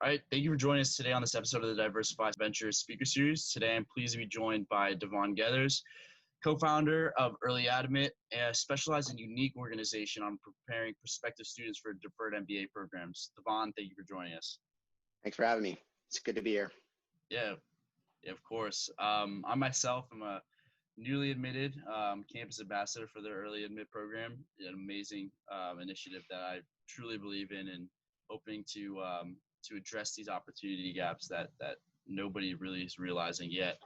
All right, thank you for joining us today on this episode of the Diversifi Ventures Speaker Series. Today, I'm pleased to be joined by Devon Gethers, co-founder of Early Admit, a specialized and unique organization on preparing prospective students for deferred MBA programs. Devon, thank you for joining us. Thanks for having me. It's good to be here. Yeah, of course. I myself am a newly admitted campus ambassador for the Early Admit program, an amazing initiative that I truly believe in and hoping to address these opportunity gaps that nobody really is realizing yet.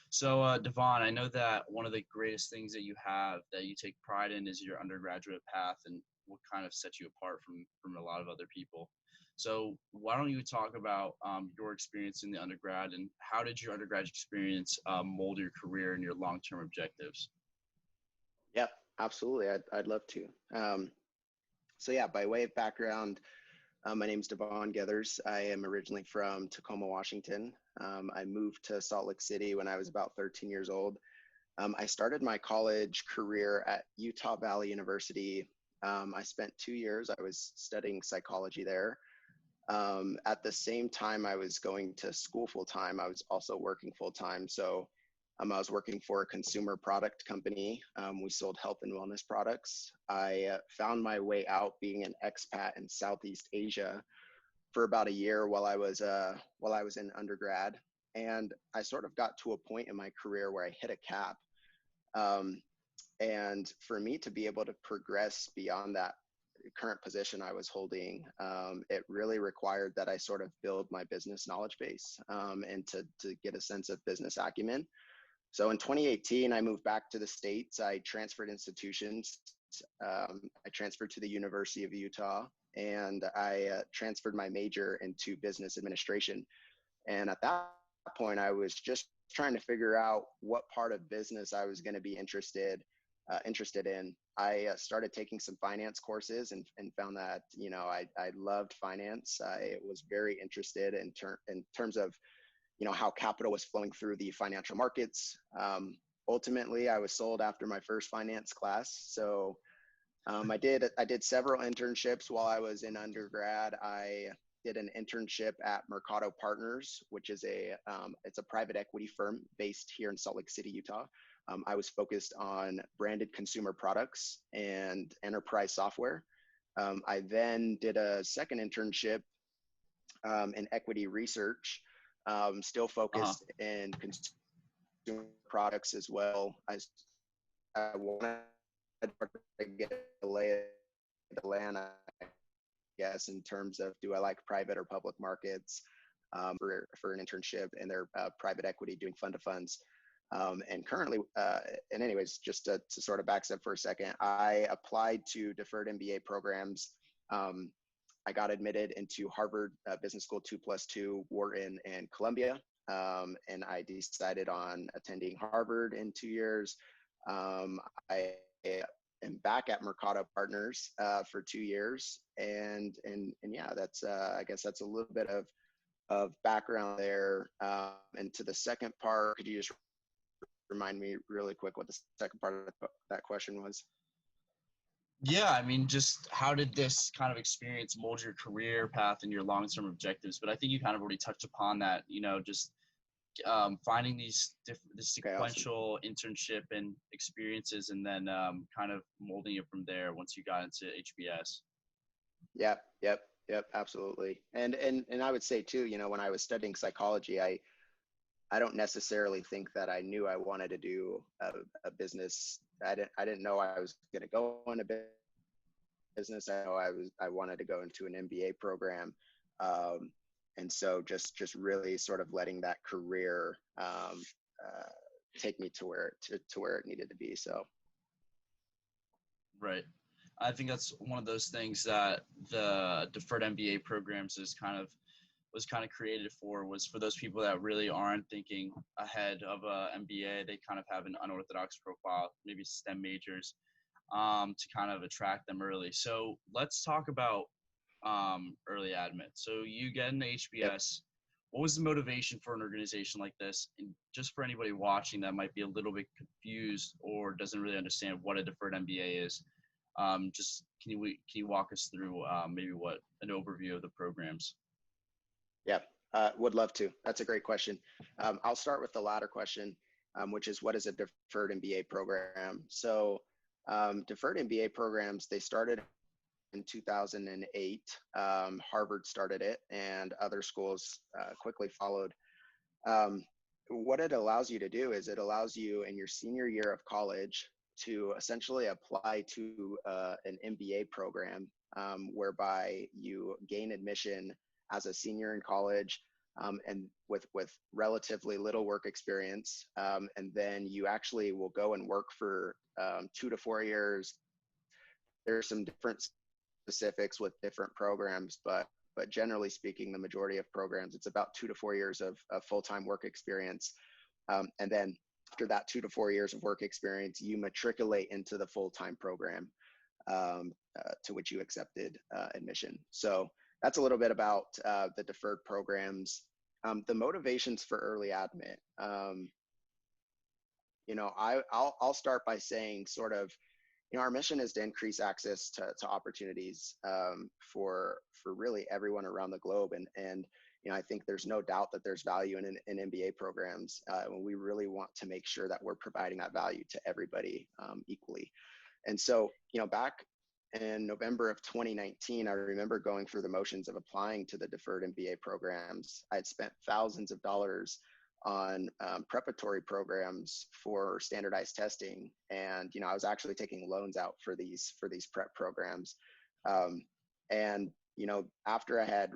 So, Devon, I know that one of the greatest things that you have that you take pride in is your undergraduate path and what kind of sets you apart from a lot of other people. So why don't you talk about your experience in the undergrad and how did your undergraduate experience mold your career and your long-term objectives? Yep, absolutely. I'd love to. So yeah, by way of background, my name is Devon Gethers. I am originally from Tacoma, Washington. I moved to Salt Lake City when I was about 13 years old. I started my college career at Utah Valley University. I spent 2 years. I was studying psychology there. At the same time I was going to school full-time, I was also working full-time. So I was working for a consumer product company. We sold health and wellness products. I found my way out being an expat in Southeast Asia for about a year while I was in undergrad. And I sort of got to a point in my career where I hit a cap. And for me to be able to progress beyond that current position I was holding, it really required that I sort of build my business knowledge base and to get a sense of business acumen. So in 2018, I moved back to the States. I transferred institutions. I transferred to the University of Utah, and I transferred my major into business administration. And at that point, I was just trying to figure out what part of business I was going to be interested in. I started taking some finance courses and found that, I loved finance. I was very interested in terms of, how capital was flowing through the financial markets. Ultimately, I was sold after my first finance class. So I did several internships while I was in undergrad. I did an internship at Mercado Partners, which is it's a private equity firm based here in Salt Lake City, Utah. I was focused on branded consumer products and enterprise software. I then did a second internship in equity research, still focused in consumer products as well. I wanted to get a lay of the land, I guess, in terms of do I like private or public markets for an internship in their private equity doing fund of funds. And currently, and anyways, just to sort of back up for a second, I applied to deferred MBA programs. I got admitted into Harvard Business School 2+2, Wharton, and Columbia. And I decided on attending Harvard in 2 years. I am back at Mercado Partners for 2 years. And yeah, that's, I guess that's a little bit of background there. And to the second part, could you just remind me really quick what the second part of that question was? Yeah, I mean, just how did this kind of experience mold your career path and your long-term objectives? But I think you kind of already touched upon that, just finding this sequential internship and experiences and then kind of molding it from there once you got into HBS. Yep, absolutely. And I would say too, when I was studying psychology, I don't necessarily think that I knew I wanted to do a business. I didn't know I was going to go into business. I know I wanted to go into an MBA program. And so just really sort of letting that career take me to where it needed to be. So. Right. I think that's one of those things that the deferred MBA programs was kind of created for those people that really aren't thinking ahead of a MBA. They kind of have an unorthodox profile, maybe STEM majors, to kind of attract them early. So let's talk about early admit. So you get into HBS. Yep. What was the motivation for an organization like this? And just for anybody watching that might be a little bit confused or doesn't really understand what a deferred MBA is, just can you walk us through maybe what an overview of the programs? Yeah, would love to. That's a great question. I'll start with the latter question, which is what is a deferred MBA program? So deferred MBA programs, they started in 2008. Harvard started it and other schools quickly followed. Um, what it allows you to do is it allows you in your senior year of college to essentially apply to an MBA program whereby you gain admission as a senior in college and with relatively little work experience. And then you actually will go and work for 2 to 4 years. There's some different specifics with different programs, but generally speaking, the majority of programs, it's about 2 to 4 years of full-time work experience. And then after that 2 to 4 years of work experience, you matriculate into the full-time program to which you accepted admission. So that's a little bit about the deferred programs. The motivations for early admit. I'll start by saying sort of, our mission is to increase access to opportunities for really everyone around the globe. And I think there's no doubt that there's value in MBA programs. And we really want to make sure that we're providing that value to everybody equally. And so, back in November of 2019, I remember going through the motions of applying to the deferred MBA programs. I'd spent thousands of dollars on preparatory programs for standardized testing, and I was actually taking loans out for these prep programs. And after I had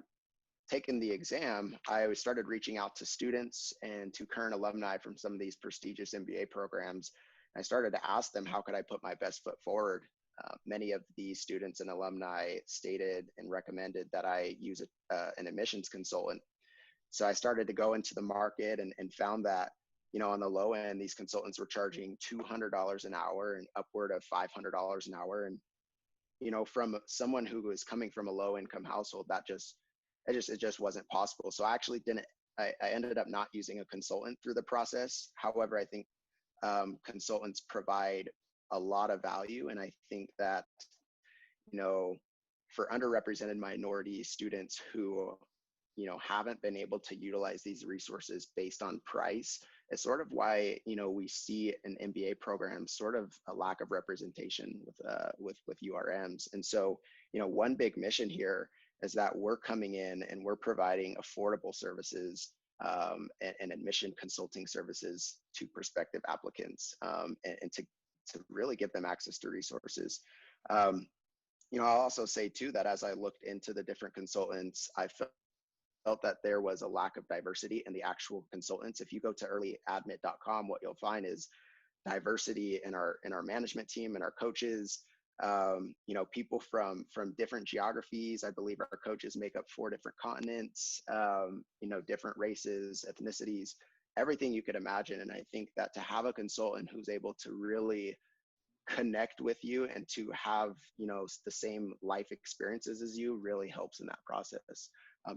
taken the exam, I started reaching out to students and to current alumni from some of these prestigious MBA programs. I started to ask them, how could I put my best foot forward? Many of these students and alumni stated and recommended that I use an admissions consultant. So I started to go into the market and found that, on the low end, these consultants were charging $200 an hour and upward of $500 an hour. And, from someone who was coming from a low income household, it just wasn't possible. So I actually I ended up not using a consultant through the process. However, I think consultants provide a lot of value. And I think that, for underrepresented minority students who haven't been able to utilize these resources based on price, it's sort of why we see in MBA programs sort of a lack of representation with URMs. And so one big mission here is that we're coming in and we're providing affordable services and admission consulting services to prospective applicants and to really give them access to resources. I'll also say too that as I looked into the different consultants, I felt that there was a lack of diversity in the actual consultants. If you go to earlyadmit.com, what you'll find is diversity in our management team and our coaches. People from different geographies. I believe our coaches make up 4 different continents. Different races, ethnicities, everything you could imagine. And I think that to have a consultant who's able to really connect with you and to have the same life experiences as you really helps in that process.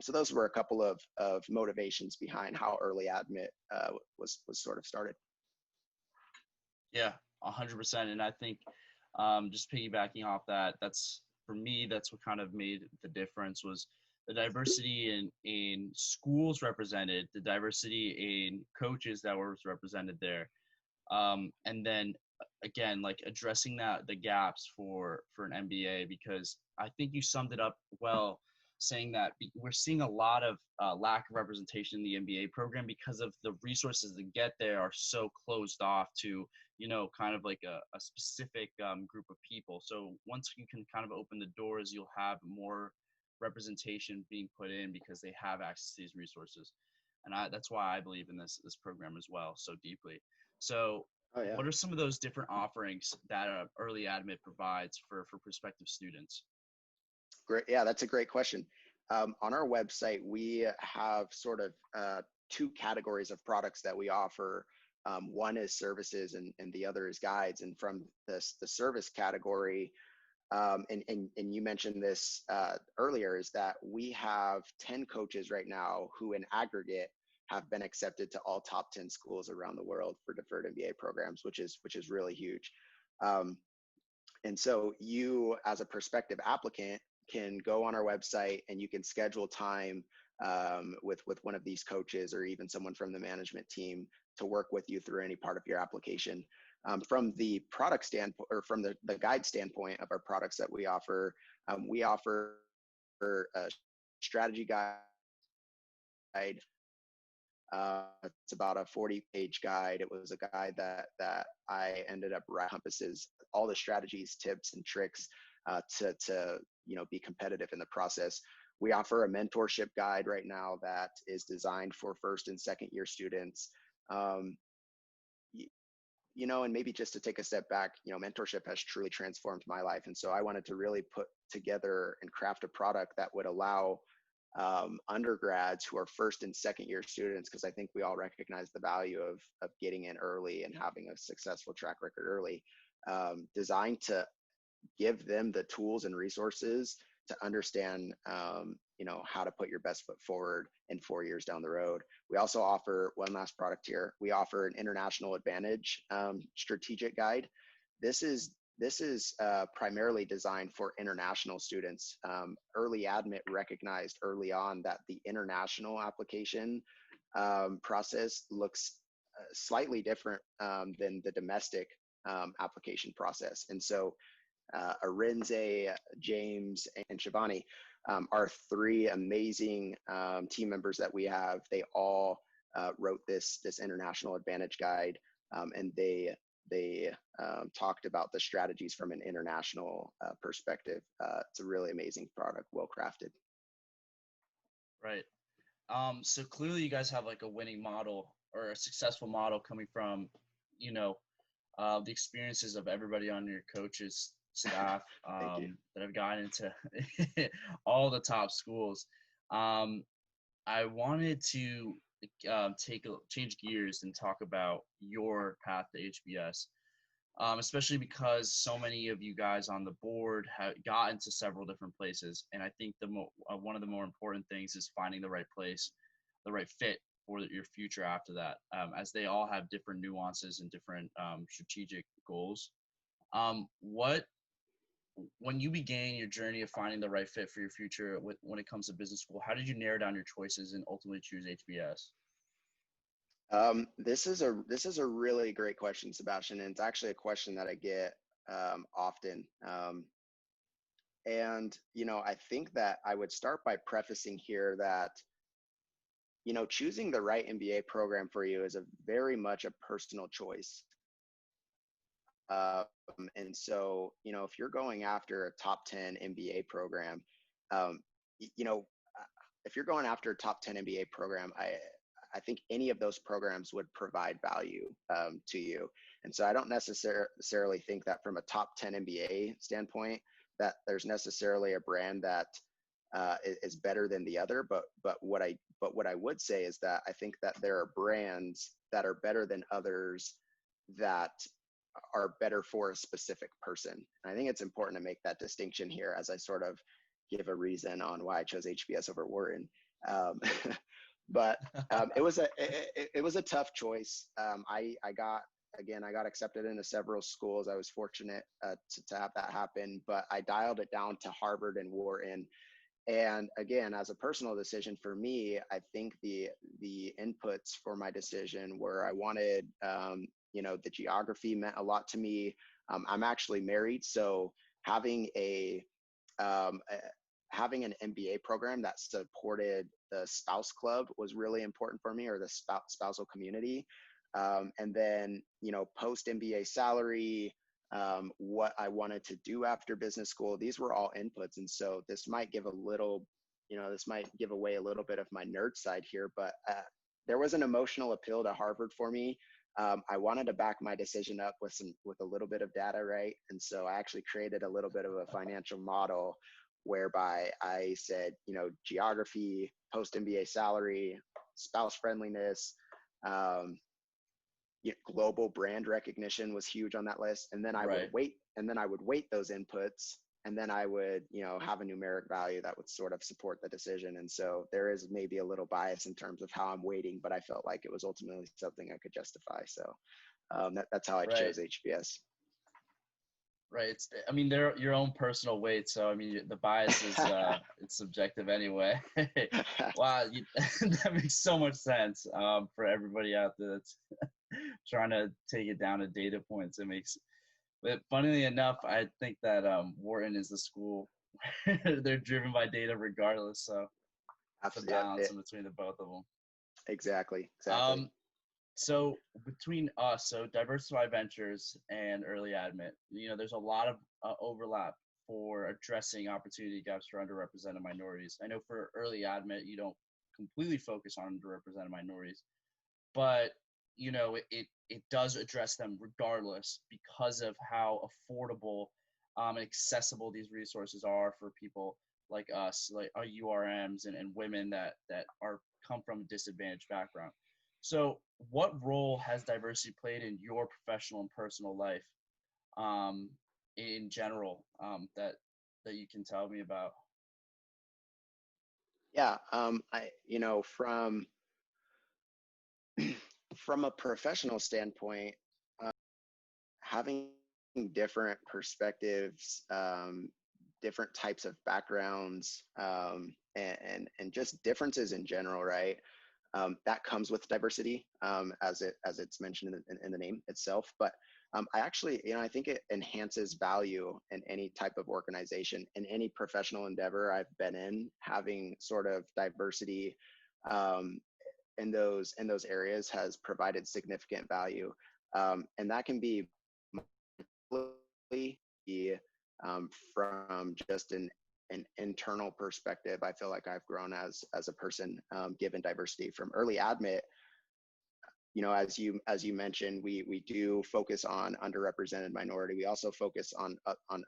So those were a couple of motivations behind how early admit was sort of started. Yeah, 100%. And I think just piggybacking off that, that's for me, that's what kind of made the difference was the diversity in schools represented, the diversity in coaches that were represented there. And then again, like addressing the gaps for an MBA, because I think you summed it up well, saying that we're seeing a lot of lack of representation in the MBA program because of the resources to get there are so closed off to, kind of like a specific group of people. So once you can kind of open the doors, you'll have more representation being put in because they have access to these resources. And that's why I believe in this program as well so deeply. So what are some of those different offerings that early admit provides for prospective students? Great. Yeah, that's a great question. On our website, we have sort of 2 categories of products that we offer. One is services and the other is guides. And from the service category, and you mentioned this earlier, is that we have 10 coaches right now who in aggregate have been accepted to all top 10 schools around the world for deferred MBA programs, which is really huge. And so you, as a prospective applicant, can go on our website and you can schedule time with one of these coaches or even someone from the management team to work with you through any part of your application. From the product standpoint, or from the guide standpoint of our products that we offer a strategy guide. It's about a 40-page guide. It was a guide that I ended up encompasses all the strategies, tips, and tricks to be competitive in the process. We offer a mentorship guide right now that is designed for first and second year students. And maybe just to take a step back, mentorship has truly transformed my life. And so I wanted to really put together and craft a product that would allow undergrads who are first and second year students, because I think we all recognize the value of getting in early and having a successful track record early, designed to give them the tools and resources to understand how to put your best foot forward in 4 years down the road. We also offer one last product here. We offer an international advantage strategic guide. This is primarily designed for international students. Early Admit recognized early on that the international application process looks slightly different than the domestic application process. And so Arinze, James, and Shivani are three amazing team members that we have. They all wrote this international advantage guide, and they talked about the strategies from an international perspective. It's a really amazing product, well crafted. Right. So clearly you guys have like a winning model or a successful model coming from, the experiences of everybody on your coaches staff that have gotten into all the top schools. I wanted to change gears and talk about your path to HBS, especially because so many of you guys on the board have got into several different places. And I think one of the more important things is finding the right place, the right fit for your future after that, as they all have different nuances and different strategic goals. When you began your journey of finding the right fit for your future when it comes to business school, how did you narrow down your choices and ultimately choose HBS? This is a really great question, Sebastian, and it's actually a question that I get often. I think that I would start by prefacing here that choosing the right MBA program for you is very much a personal choice. And so, if you're going after a top 10 MBA program, if you're going after a top 10 MBA program, I think any of those programs would provide value to you. And so I don't necessarily think that from a top 10 MBA standpoint, that there's necessarily a brand that is better than the other. But what I would say is that I think that there are brands that are better than others that are better for a specific person. And I think it's important to make that distinction here as I sort of give a reason on why I chose HBS over Wharton. But it was a tough choice. I got accepted into several schools. I was fortunate to have that happen, but I dialed it down to Harvard and Wharton. And again, as a personal decision for me, I think the inputs for my decision were I wanted, the geography meant a lot to me. I'm actually married, so having an MBA program that supported the spouse club was really important for me, or the spousal community. And then, post MBA salary, what I wanted to do after business school, these were all inputs. And so this might give away a little bit of my nerd side here, but there was an emotional appeal to Harvard for me. I wanted to back my decision up with a little bit of data, right? And so I actually created a little bit of a financial model whereby I said, geography, post-MBA salary, spouse friendliness, global brand recognition was huge on that list. And then I would weight those inputs, and then I would, have a numeric value that would sort of support the decision. And so there is maybe a little bias in terms of how I'm weighting, but I felt like it was ultimately something I could justify. So that's how I chose HBS. Right. I mean, they're your own personal weight. So, I mean, the bias is, it's subjective anyway. Wow. That makes so much sense for everybody out there that's trying to take it down to data points. But funnily enough, I think that Wharton is the school they're driven by data regardless. So it's a Absolutely. balance in between the both of them. Exactly. So between us, so Diversifi Ventures and Early Admit, there's a lot of overlap for addressing opportunity gaps for underrepresented minorities. I know for Early Admit, you don't completely focus on underrepresented minorities, but it does address them regardless because of how affordable and accessible these resources are for people like us, like our URMs and women that are come from a disadvantaged background. So, what role has diversity played in your professional and personal life, in general, that you can tell me about? Yeah. From a professional standpoint, having different perspectives, different types of backgrounds, and just differences in general, right? That comes with diversity, as it's mentioned in the name itself. But I actually, I think it enhances value in any type of organization, in any professional endeavor I've been in. Having sort of diversity in those areas has provided significant value, and that can be from just an internal perspective. I feel like I've grown as a person, given diversity from Early Admit. As you mentioned, we do focus on underrepresented minority. We also focus on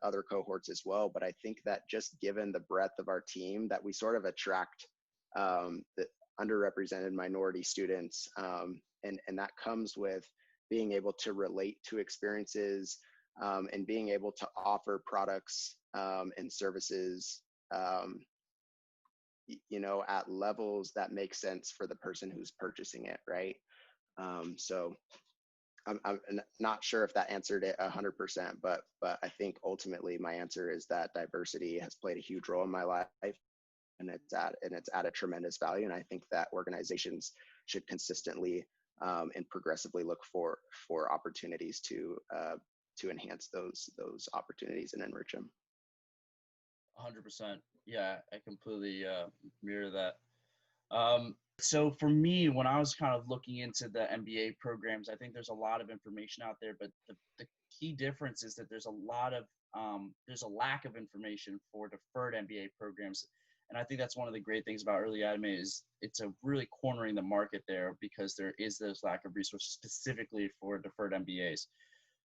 other cohorts as well. But I think that just given the breadth of our team, that we sort of attract the underrepresented minority students, and that comes with being able to relate to experiences, and being able to offer products and services, at levels that make sense for the person who's purchasing it, right? So I'm not sure if that answered it 100%, but I think ultimately my answer is that diversity has played a huge role in my life, and it's at a tremendous value. And I think that organizations should consistently and progressively look for opportunities to enhance those opportunities and enrich them. 100%. Yeah, I completely mirror that. So for me, when I was kind of looking into the MBA programs, I think there's a lot of information out there, but the key difference is that there's a lack of information for deferred MBA programs. And I think that's one of the great things about Early Admit is it's a really cornering the market there because there is this lack of resources specifically for deferred MBAs.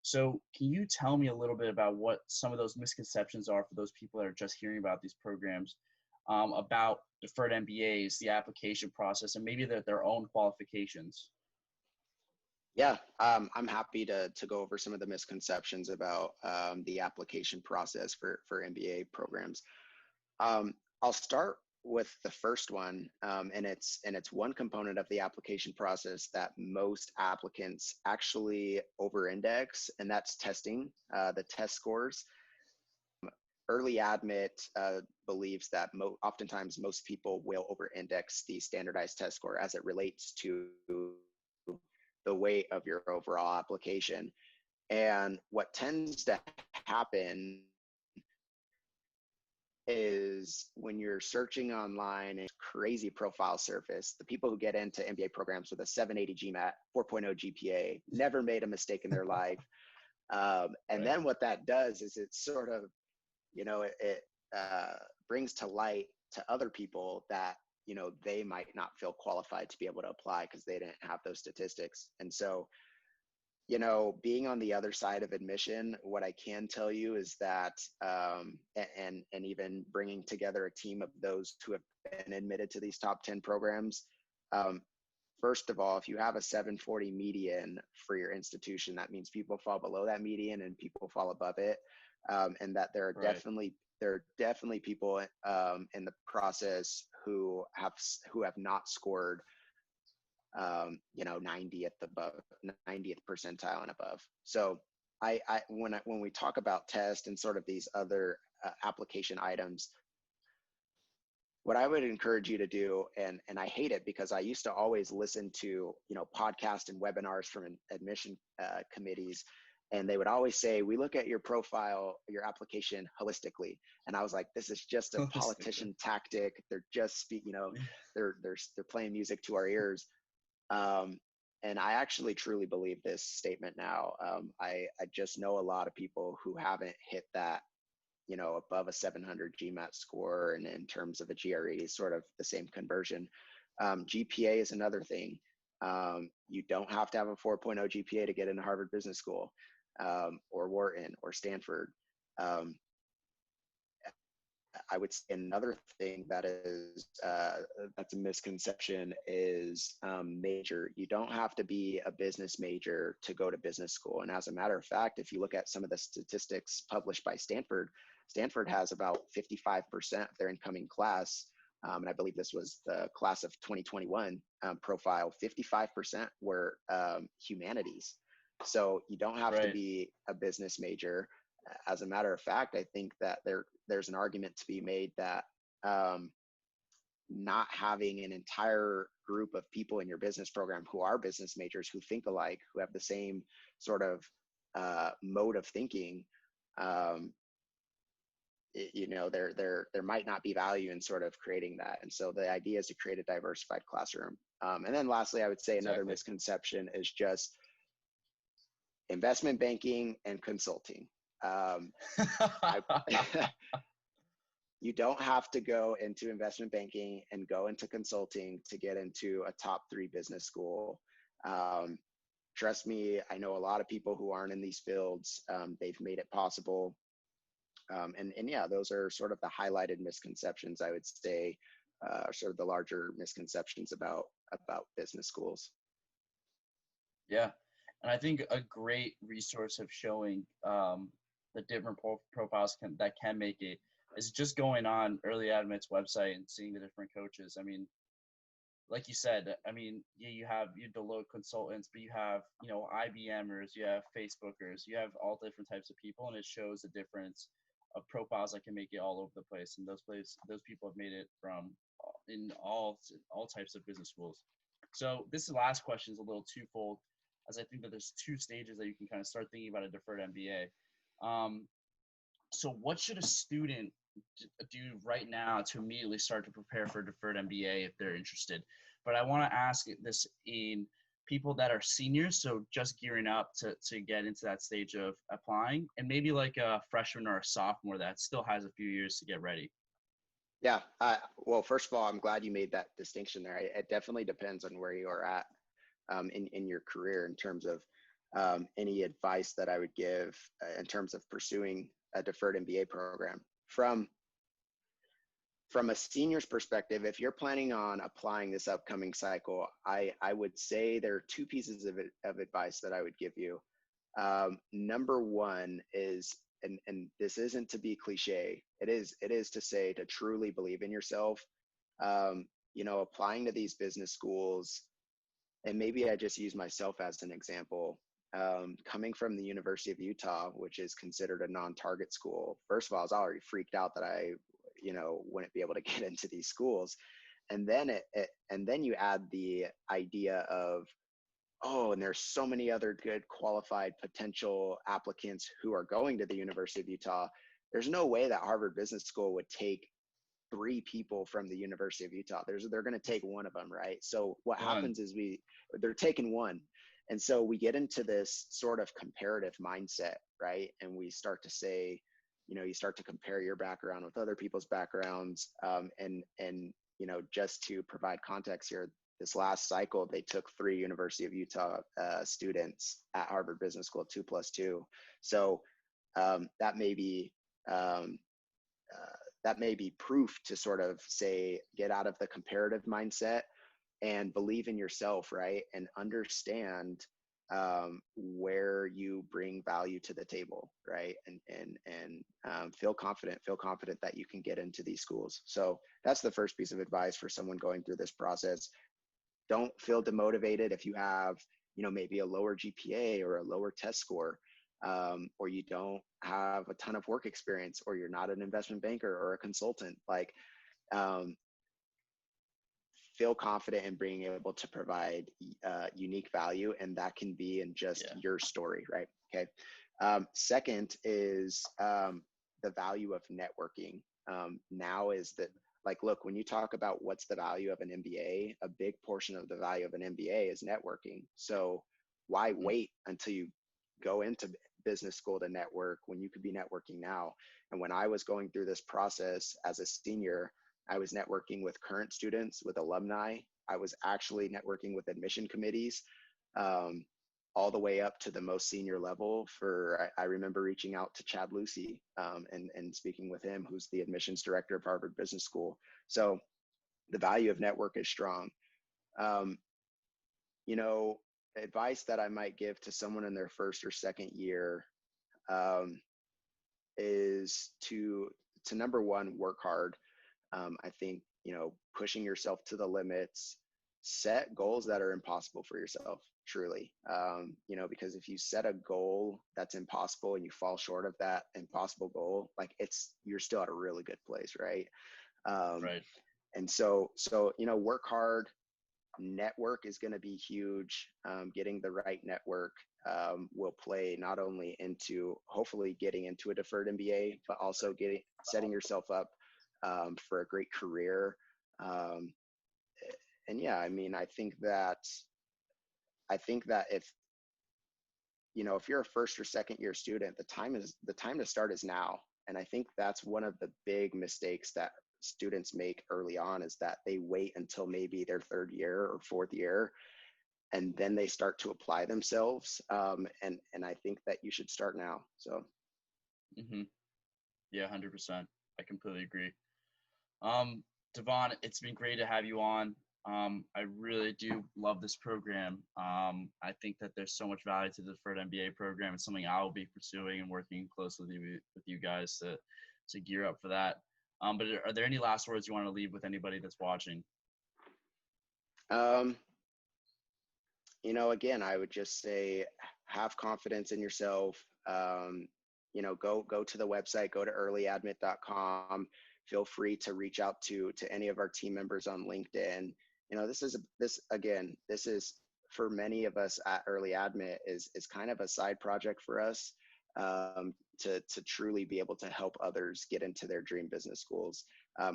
So can you tell me a little bit about what some of those misconceptions are for those people that are just hearing about these programs, about deferred MBAs, the application process, and maybe their own qualifications? Yeah, I'm happy to go over some of the misconceptions about the application process for MBA programs. I'll start with the first one, and it's one component of the application process that most applicants actually over-index, and that's testing, the test scores. Early Admit believes that oftentimes most people will over-index the standardized test score as it relates to the weight of your overall application. And what tends to happen is when you're searching online and crazy profile surface, the people who get into MBA programs with a 780 GMAT, 4.0 GPA, never made a mistake in their life. And Right. Then what that does is it sort of, it brings to light to other people that, they might not feel qualified to be able to apply because they didn't have those statistics. And so, being on the other side of admission, what I can tell you is that, and even bringing together a team of those who have been admitted to these top 10 programs, first of all, if you have a 740 median for your institution, that means people fall below that median and people fall above it, and that there are definitely people in the process who have not scored 90th percentile and above. So when we talk about test and sort of these other application items, what I would encourage you to do, and I hate it because I used to always listen to, podcasts and webinars from admission committees, and they would always say, we look at your profile, your application holistically. And I was like, this is just a politician tactic. They're just, they're playing music to our ears. And I actually truly believe this statement now. I just know a lot of people who haven't hit that, above a 700 GMAT score, and in terms of a GRE, sort of the same conversion. GPA is another thing. You don't have to have a 4.0 GPA to get into Harvard Business School, or Wharton or Stanford. I would say another thing that is that's a misconception is major. You don't have to be a business major to go to business school. And as a matter of fact, if you look at some of the statistics published by Stanford has about 55% of their incoming class, and I believe this was the class of 2021 profile, 55% were humanities. So you don't have to be a business major. As a matter of fact, I think that there's an argument to be made that not having an entire group of people in your business program who are business majors, who think alike, who have the same sort of mode of thinking, there might not be value in sort of creating that. And so the idea is to create a diversified classroom. And then lastly, I would say another misconception is just investment banking and consulting. You don't have to go into investment banking and go into consulting to get into a top 3 business school. Trust me, I know a lot of people who aren't in these fields. They've made it possible. And yeah, those are sort of the highlighted misconceptions, I would say, sort of the larger misconceptions about business schools. Yeah. And I think a great resource of showing the different profiles that can make it is just going on Early Admit's website and seeing the different coaches. I mean, like you said, you have Deloitte consultants, but you have, IBMers, you have Facebookers, you have all different types of people, and it shows the difference of profiles that can make it all over the place. And those people have made it from in all types of business schools. So this last question is a little twofold, as I think that there's 2 stages that you can kind of start thinking about a deferred MBA. So what should a student do right now to immediately start to prepare for a deferred MBA if they're interested? But I want to ask this in people that are seniors, so just gearing up to get into that stage of applying, and maybe like a freshman or a sophomore that still has a few years to get ready. Yeah. Well, first of all, I'm glad you made that distinction there. It definitely depends on where you are at in your career in terms of any advice that I would give in terms of pursuing a deferred MBA program. From a senior's perspective, if you're planning on applying this upcoming cycle, I would say there are 2 pieces of advice that I would give you. Number one is, and this isn't to be cliche, it is to say to truly believe in yourself. Applying to these business schools, and maybe I just use myself as an example. Coming from the University of Utah, which is considered a non-target school, first of all, I was already freaked out that I, wouldn't be able to get into these schools. And then then you add the idea of, oh, and there's so many other good qualified potential applicants who are going to the University of Utah. There's no way that Harvard Business School would take 3 people from the University of Utah. They're going to take one of them, right? So what happens is they're taking one. And so we get into this sort of comparative mindset, right? And we start to say, you start to compare your background with other people's backgrounds. And just to provide context here, this last cycle, they took 3 University of Utah students at Harvard Business School, 2+2. So that may be proof to sort of say, get out of the comparative mindset and believe in yourself, right? And understand where you bring value to the table, right? And feel confident that you can get into these schools. So that's the first piece of advice for someone going through this process. Don't feel demotivated if you have, maybe a lower GPA or a lower test score. or you don't have a ton of work experience, or you're not an investment banker or a consultant, like, um, feel confident in being able to provide unique value, and that can be in just your story, right? Okay. Second is the value of networking. Now is that, like, look, when you talk about what's the value of an MBA, a big portion of the value of an MBA is networking. So why wait until you go into business school to network when you could be networking now? And when I was going through this process as a senior, I was networking with current students, with alumni. I was actually networking with admission committees, all the way up to the most senior level. I remember reaching out to Chad Lucy, and speaking with him, who's the admissions director of Harvard Business School. So the value of network is strong. You know, advice that I might give to someone in their first or second year, is to number one, work hard. I think, pushing yourself to the limits, set goals that are impossible for yourself, truly. Because if you set a goal that's impossible and you fall short of that impossible goal, like, you're still at a really good place, right? Right. And so, work hard. Network is going to be huge. Getting the right network will play not only into hopefully getting into a deferred MBA, but also setting yourself up for a great career. And yeah, I mean, I think that if you're a first or second year student, the time to start is now. And I think that's one of the big mistakes that students make early on, is that they wait until maybe their third year or fourth year, and then they start to apply themselves. And I think that you should start now. So. Yeah, 100%. I completely agree. Devon, it's been great to have you on. I really do love this program. I think that there's so much value to the Deferred MBA program. It's something I will be pursuing and working closely with you guys to gear up for that. But are there any last words you want to leave with anybody that's watching? Again, I would just say, have confidence in yourself. Go to the website, go to earlyadmit.com. Feel free to reach out to any of our team members on LinkedIn. This is for many of us at Early Admit is kind of a side project for us, to truly be able to help others get into their dream business schools.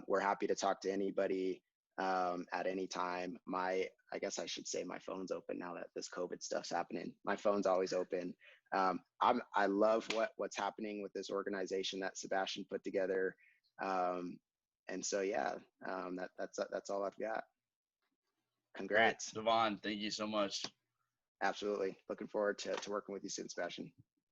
We're happy to talk to anybody at any time. I guess I should say my phone's open now that this COVID stuff's happening. My phone's always open. I love what's happening with this organization that Sebastian put together. And so, yeah, that's all I've got. Congrats. Great. Devon, thank you so much. Absolutely. Looking forward to working with you soon, Sebastian.